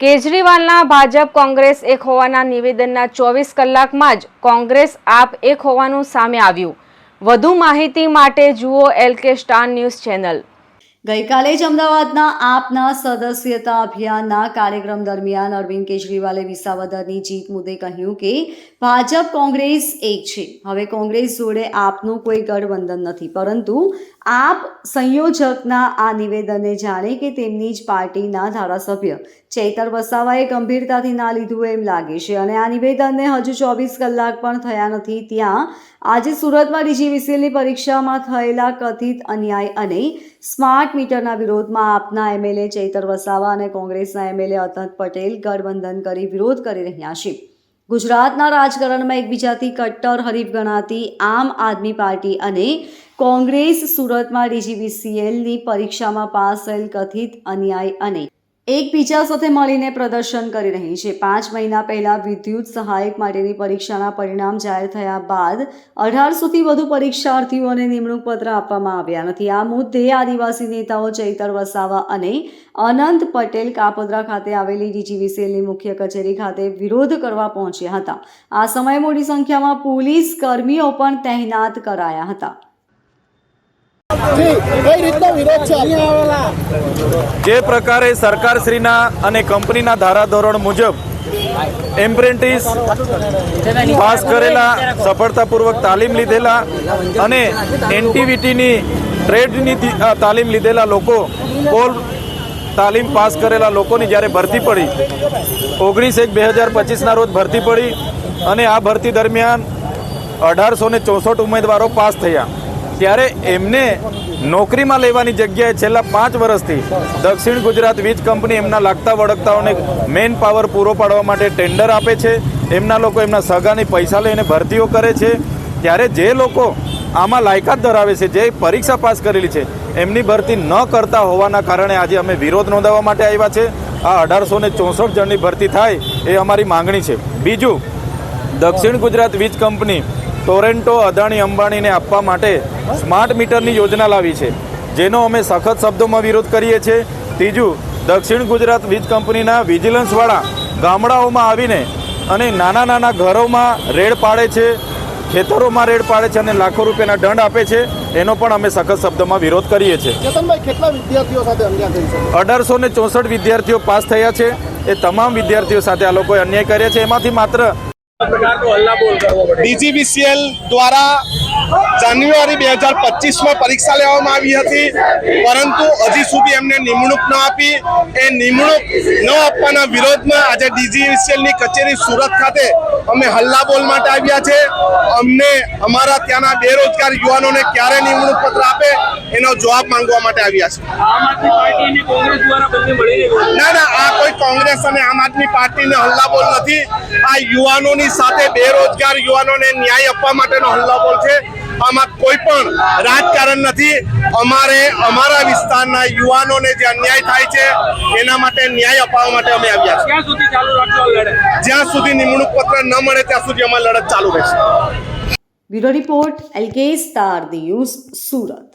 કેજરીવાલના ભાજપ કોંગ્રેસ એક હોવાના નિવેદનના 24 કલાકમાં જ કોંગ્રેસ આપ એક હોવાનું સામે આવ્યું। વધુ માહિતી માટે જુઓ LK સ્ટાર ન્યૂઝ ચેનલ। ગઈકાલે જ અમદાવાદના આપના સદસ્યતા અભિયાનના કાર્યક્રમ દરમિયાન અરવિંદ કેજરીવાલે વિસાવદરની જીત મુદ્દે કહ્યું કે ભાજપ કોંગ્રેસ એક છે। હવે કોંગ્રેસ જોડે આપનું કોઈ ગઠબંધન નથી, પરંતુ આપ સંયોજકના આ નિવેદનને જાણે કે તેમની જ પાર્ટીના ધારાસભ્ય ચૈતર વસાવાએ ગંભીરતાથી ના લીધું એમ લાગે છે અને આ નિવેદનને હજુ 24 કલાક પણ થયા નથી ત્યાં આજે સુરતમાં DGVCLની પરીક્ષામાં થયેલા કથિત અન્યાય અને સ્માર્ટ મીટરના વિરોધમાં આપના MLA ચૈતર વસાવા અને કોંગ્રેસના MLA અતંત પટેલ ગઠબંધન કરી વિરોધ કરી રહ્યા છે। ગુજરાતના રાજકારણમાં એકબીજાથી કટ્ટર હરીફ ગણાતી આમ આદમી પાર્ટી અને કોંગ્રેસ સુરતમાં DGVCLની પરીક્ષામાં પાસ થયેલ કથિત અન્યાય અને એકબીજા સાથે મળીને પ્રદર્શન કરી રહી છે। 5 મહિના પહેલા વિદ્યુત સહાયક માટેની પરીક્ષાના પરિણામ જાહેર થયા બાદ 1800થી વધુ પરીક્ષાર્થીઓને નિમણૂક પત્ર આપવામાં આવ્યા નથી। આ મુદ્દે આદિવાસી નેતાઓ ચૈતર વસાવા અને અનંત પટેલ કાપોદ્રા ખાતે આવેલી DGVCLની મુખ્ય કચેરી ખાતે વિરોધ કરવા પહોંચ્યા હતા। આ સમયે મોટી સંખ્યામાં પોલીસ કર્મીઓ પણ તહેનાત કરાયા હતા। જે પ્રકારે સરકારશ્રીના અને કંપનીના ધારાધોરણ મુજબ એપ્રેન્ટિસ પાસ કરેલા, સફળતાપૂર્વક તાલીમ લીધેલા અને NTVTની ટ્રેડની તાલીમ લીધેલા લોકો, કોલ તાલીમ પાસ કરેલા લોકોની જ્યારે ભરતી પડી 19/1/2025ના રોજ ભરતી પડી અને આ ભરતી દરમિયાન 1864 ઉમેદવારો પાસ થયા, ત્યારે એમને નોકરીમાં લેવાની જગ્યાએ છેલ્લા 5 વર્ષથી દક્ષિણ ગુજરાત વીજ કંપની એમના લાગતા વળગતાઓને મેન પાવર પૂરો પાડવા માટે ટેન્ડર આપે છે। એમના લોકો એમના સગાની પૈસા લઈને ભરતીઓ કરે છે, ત્યારે જે લોકો આમાં લાયકાત ધરાવે છે, જે પરીક્ષા પાસ કરેલી છે, એમની ભરતી ન કરતા હોવાના કારણે આજે અમે વિરોધ નોંધાવવા માટે આવ્યા છે। આ 1864 જણની ભરતી થાય એ અમારી માંગણી છે। બીજું, દક્ષિણ ગુજરાત વીજ કંપની ટોરેન્ટો, અદાણી, અંબાણીને આપવા માટે સ્માર્ટ મીટરની યોજના લાવી છે, જેનો અમે સખત શબ્દોમાં વિરોધ કરીએ છીએ। ત્રીજું, દક્ષિણ ગુજરાત વીજ કંપનીના વિજિલન્સવાળા ગામડાઓમાં આવીને અને નાના નાના ઘરોમાં રેડ પાડે છે, ખેતરોમાં રેડ પાડે છે અને લાખો રૂપિયાના દંડ આપે છે, એનો પણ અમે સખત શબ્દોમાં વિરોધ કરીએ છીએ। કેટલા વિદ્યાર્થીઓ સાથે અન્યાય થયો છે? 1864 વિદ્યાર્થીઓ પાસ થયા છે। એ તમામ વિદ્યાર્થીઓ સાથે આ લોકોએ અન્યાય કર્યા છે। એમાંથી માત્ર DGVCL દ્વારા જાન્યુઆરી 2025માં પરીક્ષા લેવામાં આવી હતી, પરંતુ હજી સુધી એમને નિમણૂક ન આપી। એ નિમણૂક ન આપવાના વિરોધમાં આજે DGVCLની કચેરી સુરત ખાતે અમે હલ્લાબોલ માટે આવ્યા છે। અમને અમારા ત્યાંના બેરોજગાર યુવાનોને ક્યારે નિમણૂક પત્ર આપે એનો જવાબ માંગવા માટે આવ્યા છે। ના, આ કોઈ કોંગ્રેસ અને આમ આદમી પાર્ટીને હલ્લાબોલ નથી। આ યુવાનોની સાથે બેરોજગાર યુવાનોને ન્યાય આપવા માટેનો હલ્લાબોલ છે। આમાં કોઈ પણ રાજકારણ નથી। અમારે અમારા વિસ્તારના યુવાનોને જે અન્યાય થાય છે એના માટે ન્યાય અપાવવા માટે અમે આવ્યા છીએ। ક્યાં સુધી ચાલુ રાખશો લડત? જ્યાં સુધી નિમણૂક પત્ર ન મળે ત્યાં સુધી અમારી લડત ચાલુ રહેશે। Bureau report LK star news Surat.